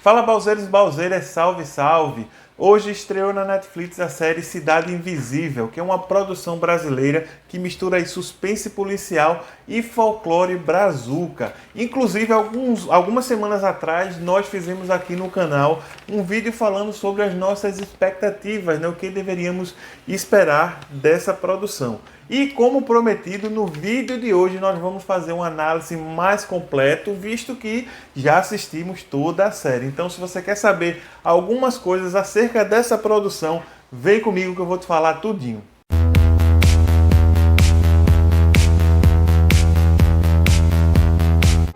Fala Balzeiros e Balzeiras, salve, salve! Hoje estreou na Netflix a série Cidade Invisível, que é uma produção brasileira que mistura aí suspense policial e folclore brazuca. Inclusive, algumas semanas atrás, nós fizemos aqui no canal um vídeo falando sobre as nossas expectativas, o que deveríamos esperar dessa produção. E como prometido, no vídeo de hoje nós vamos fazer uma análise mais completa, visto que já assistimos toda a série. Então, se você quer saber algumas coisas acerca dessa produção, vem comigo que eu vou te falar tudinho.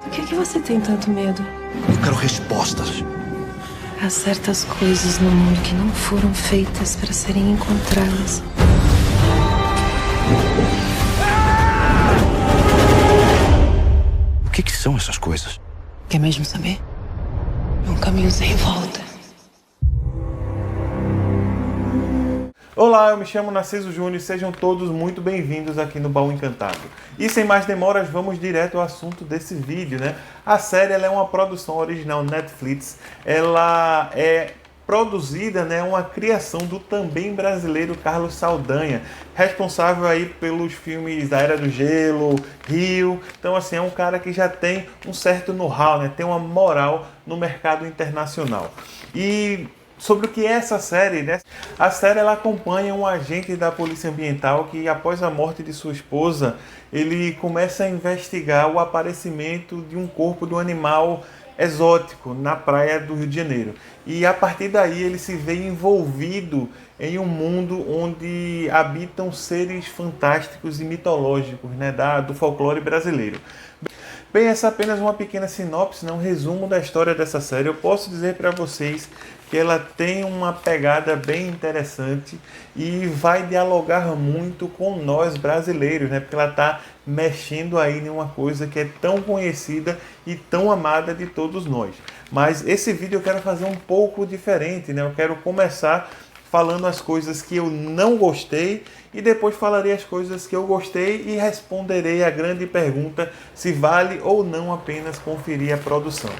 Do que você tem tanto medo? Eu quero respostas. Há certas coisas no mundo que não foram feitas para serem encontradas. O que são essas coisas? Quer mesmo saber? É um caminho sem volta. Olá, eu me chamo Narciso Júnior e sejam todos muito bem-vindos aqui no Baú Encantado. E sem mais demoras, vamos direto ao assunto desse vídeo, A série ela é uma produção original Netflix, ela é produzida, uma criação do também brasileiro Carlos Saldanha, responsável aí pelos filmes da Era do Gelo, Rio. Então, assim, é um cara que já tem um certo know-how, tem uma moral no mercado internacional. E sobre o que é essa série, A série ela acompanha um agente da Polícia Ambiental que, após a morte de sua esposa, ele começa a investigar o aparecimento de um corpo de um animal exótico na praia do Rio de Janeiro. E a partir daí ele se vê envolvido em um mundo onde habitam seres fantásticos e mitológicos, do folclore brasileiro. Bem, essa é apenas uma pequena sinopse, um resumo da história dessa série. Eu posso dizer para vocês que ela tem uma pegada bem interessante e vai dialogar muito com nós brasileiros, porque ela está mexendo aí em uma coisa que é tão conhecida e tão amada de todos nós. Mas esse vídeo eu quero fazer um pouco diferente, Eu quero começar falando as coisas que eu não gostei e depois falarei as coisas que eu gostei e responderei a grande pergunta se vale ou não apenas conferir a produção.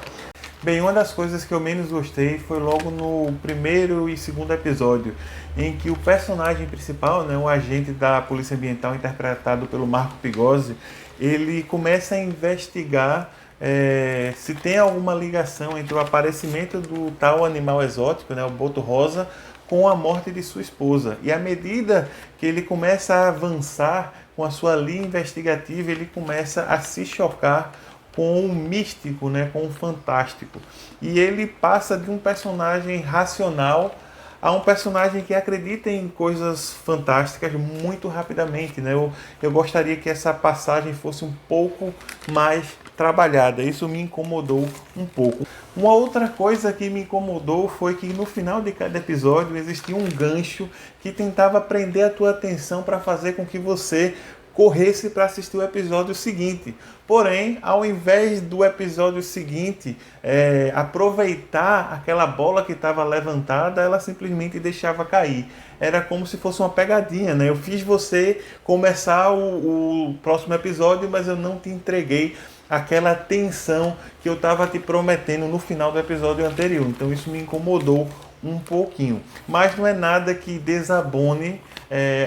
Bem, uma das coisas que eu menos gostei foi logo no primeiro e segundo episódio, em que o personagem principal, o agente da Polícia Ambiental interpretado pelo Marco Pigossi, ele começa a investigar se tem alguma ligação entre o aparecimento do tal animal exótico, o boto rosa, com a morte de sua esposa. E à medida que ele começa a avançar com a sua linha investigativa, ele começa a se chocar com o místico, com o fantástico. E ele passa de um personagem racional a um personagem que acredita em coisas fantásticas muito rapidamente. Eu gostaria que essa passagem fosse um pouco mais trabalhada. Isso me incomodou um pouco. Uma outra coisa que me incomodou foi que no final de cada episódio existia um gancho que tentava prender a tua atenção para fazer com que você corresse para assistir o episódio seguinte. Porém, ao invés do episódio seguinte aproveitar aquela bola que estava levantada, ela simplesmente deixava cair. Era como se fosse uma pegadinha, Eu fiz você começar o próximo episódio, mas eu não te entreguei aquela tensão que eu estava te prometendo no final do episódio anterior. Então isso me incomodou um pouquinho. Mas não é nada que desabone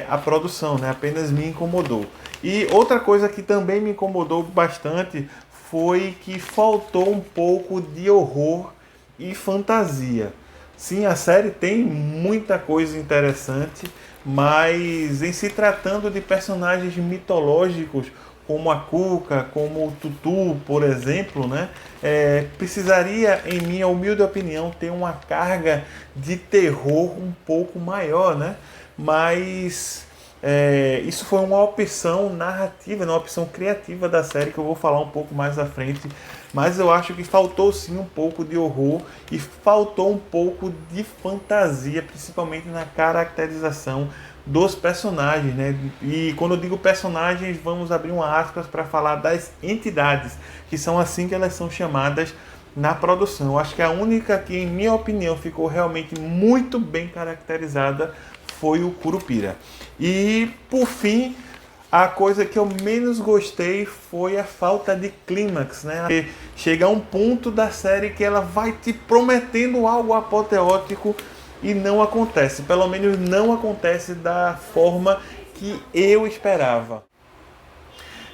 a produção, apenas me incomodou. E outra coisa que também me incomodou bastante foi que faltou um pouco de horror e fantasia. Sim, a série tem muita coisa interessante, mas em se tratando de personagens mitológicos, como a Cuca, como o Tutu, por exemplo, precisaria, em minha humilde opinião, ter uma carga de terror um pouco maior, Mas isso foi uma opção narrativa, uma opção criativa da série que eu vou falar um pouco mais à frente. Mas eu acho que faltou sim um pouco de horror e faltou um pouco de fantasia, principalmente na caracterização dos personagens, E quando eu digo personagens, vamos abrir uma aspas para falar das entidades, que são assim que elas são chamadas na produção. Eu acho que a única que, em minha opinião, ficou realmente muito bem caracterizada foi o Curupira. E, por fim, A coisa que eu menos gostei foi a falta de clímax, né? Porque chega a um ponto da série que ela vai te prometendo algo apoteótico e não acontece. Pelo menos não acontece da forma que eu esperava.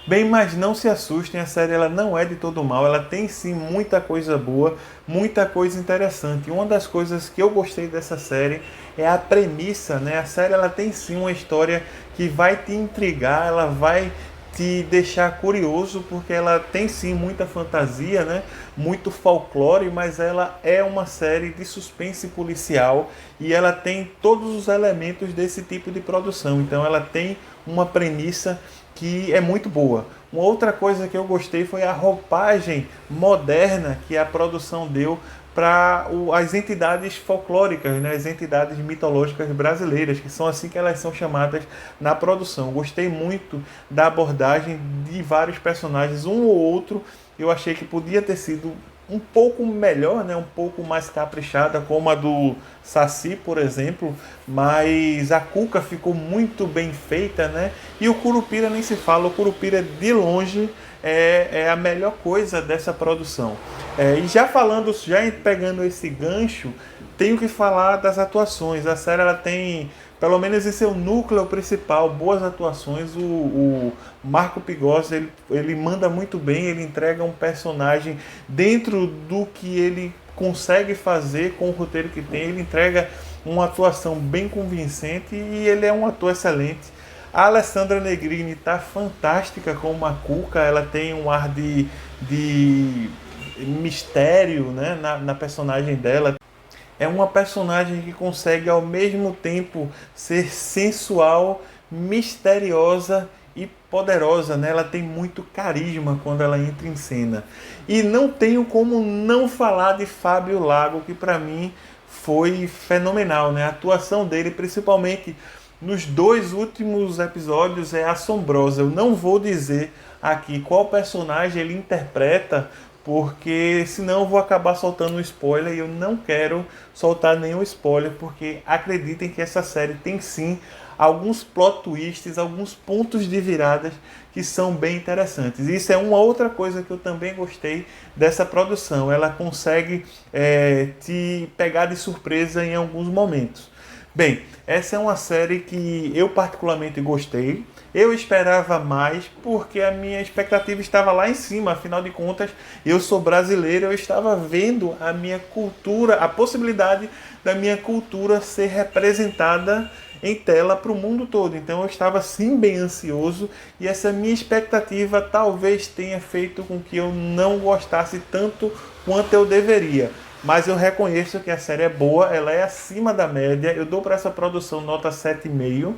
Bem, mas não se assustem, a série ela não é de todo mal, ela tem sim muita coisa boa, muita coisa interessante. E uma das coisas que eu gostei dessa série é a premissa, né? A série ela tem sim uma história que vai te intrigar, ela vai te deixar curioso, porque ela tem sim muita fantasia, né? Muito folclore, mas ela é uma série de suspense policial e ela tem todos os elementos desse tipo de produção. Então ela tem uma premissa que é muito boa. Uma outra coisa que eu gostei foi a roupagem moderna que a produção deu para as entidades folclóricas, né? As entidades mitológicas brasileiras, que são assim que elas são chamadas na produção. Gostei muito da abordagem de vários personagens, um ou outro eu achei que podia ter sido um pouco melhor, né? Um pouco mais caprichada, como a do Saci, por exemplo, mas a Cuca ficou muito bem feita, né? E o Curupira nem se fala, o Curupira de longe é a melhor coisa dessa produção. E já pegando esse gancho, tenho que falar das atuações. A série ela tem, pelo menos em seu núcleo principal, boas atuações. O Marco Pigossi, ele manda muito bem, ele entrega um personagem dentro do que ele consegue fazer com o roteiro que tem, ele entrega uma atuação bem convincente e ele é um ator excelente. A Alessandra Negrini está fantástica como a Cuca, ela tem um ar de mistério, né, na personagem dela. É uma personagem que consegue ao mesmo tempo ser sensual, misteriosa e poderosa, né? Ela tem muito carisma quando ela entra em cena. E não tenho como não falar de Fábio Lago, que para mim foi fenomenal, né? A atuação dele, principalmente nos 2 últimos episódios, é assombrosa. Eu não vou dizer aqui qual personagem ele interpreta, porque senão eu vou acabar soltando um spoiler e eu não quero soltar nenhum spoiler, porque acreditem que essa série tem sim alguns plot twists, alguns pontos de viradas que são bem interessantes. E isso é uma outra coisa que eu também gostei dessa produção. Ela consegue te pegar de surpresa em alguns momentos. Bem, essa é uma série que eu particularmente gostei. Eu esperava mais porque a minha expectativa estava lá em cima. Afinal de contas, eu sou brasileiro, eu estava vendo a minha cultura, a possibilidade da minha cultura ser representada em tela para o mundo todo. Então eu estava sim bem ansioso e essa minha expectativa talvez tenha feito com que eu não gostasse tanto quanto eu deveria. Mas eu reconheço que a série é boa, ela é acima da média. Eu dou para essa produção nota 7,5.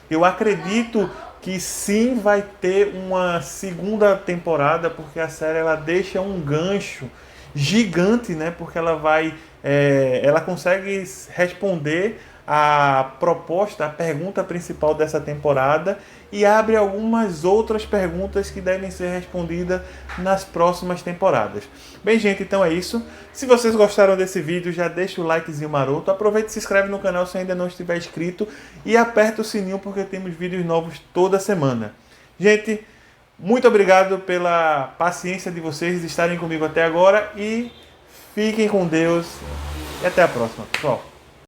Eu acredito que sim vai ter uma segunda temporada, porque a série ela deixa um gancho gigante, né? Porque ela consegue responder a proposta, a pergunta principal dessa temporada e abre algumas outras perguntas que devem ser respondidas nas próximas temporadas. Bem, gente, então é isso. Se vocês gostaram desse vídeo, já deixa o likezinho maroto. Aproveita e se inscreve no canal se ainda não estiver inscrito e aperta o sininho porque temos vídeos novos toda semana. Gente, muito obrigado pela paciência de vocês de estarem comigo até agora e fiquem com Deus e até a próxima, pessoal.